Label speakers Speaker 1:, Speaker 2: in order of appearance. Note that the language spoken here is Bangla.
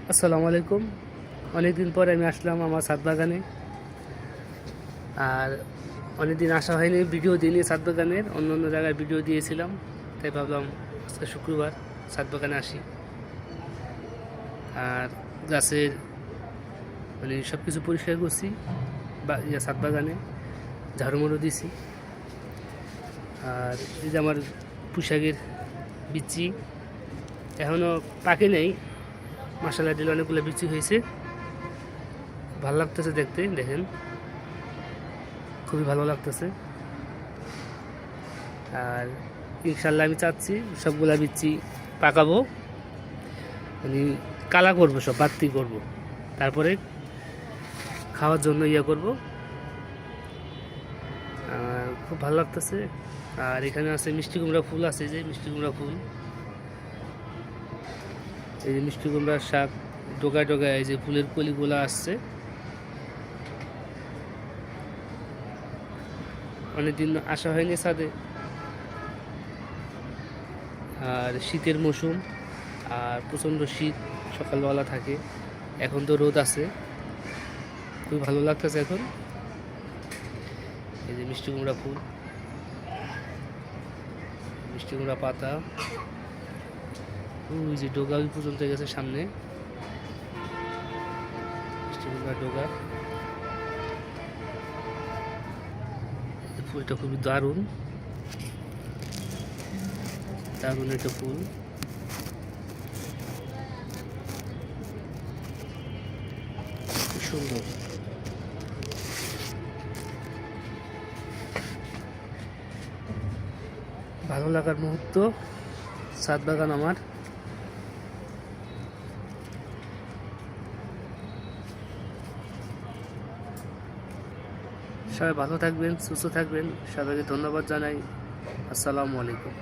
Speaker 1: আসসালামু আলাইকুম। অনেকদিন পরে আমি আসলাম আমার ছাদ বাগানে। আর অনেকদিন আসা হয়নি, ভিডিও দিইনি ছাদ বাগানের, অন্য অন্য জায়গায় ভিডিও দিয়েছিলাম। তাই ভাবলাম আজকে শুক্রবার ছাদ বাগানে আসি। আর গাছের সব কিছু পরিষ্কার করছি বা ছাদ বাগানে ঝাড়ু মারু দিছি। আর এই যে আমার পুঁইশাকের বিচি এখনও পাকে নেই, মাসাল্লাহ দিলে অনেকগুলো বিচি হয়েছে। ভালো লাগতেছে দেখতে, দেখেন খুবই ভালো লাগতেছে। আর ইনশাল্লাহ আমি চাচ্ছি সবগুলা বিচি পাকাবো, কালা করবো, সব বাতি করব, তারপরে খাওয়ার জন্য করব। খুব ভালো লাগতেছে। আর এখানে আছে মিষ্টি কুমড়া ফুল, আছে যে মিষ্টি কুমড়া ফুল, এই যে মিষ্টি কুমড়ার শাক ডোগায় ডোগায় এই যে ফুলের কলিগুলো আসছে। অনেকদিন আসা হয়নি ছাদে। আর শীতের মৌসুম, আর প্রচণ্ড শীত সকালবেলা থাকে, এখন তো রোদ আছে, খুব ভালো লাগতেছে এখন। এই যে মিষ্টি কুমড়া ফুল, মিষ্টি কুমড়া পাতা, ওই যে ডোগা ওই পর্যন্ত গেছে সামনে, মিষ্টি কুমড়া ডোগা। ফুলটা খুবই দারুণ, দারুণ একটা ফুল। খুব সুন্দর। ভালো লাগার মুহূর্ত ছাদ বাগান আমার। সবাই ভালো থাকবেন, সুস্থ থাকবেন। সবাইকে ধন্যবাদ জানাই। আসসালামু আলাইকুম।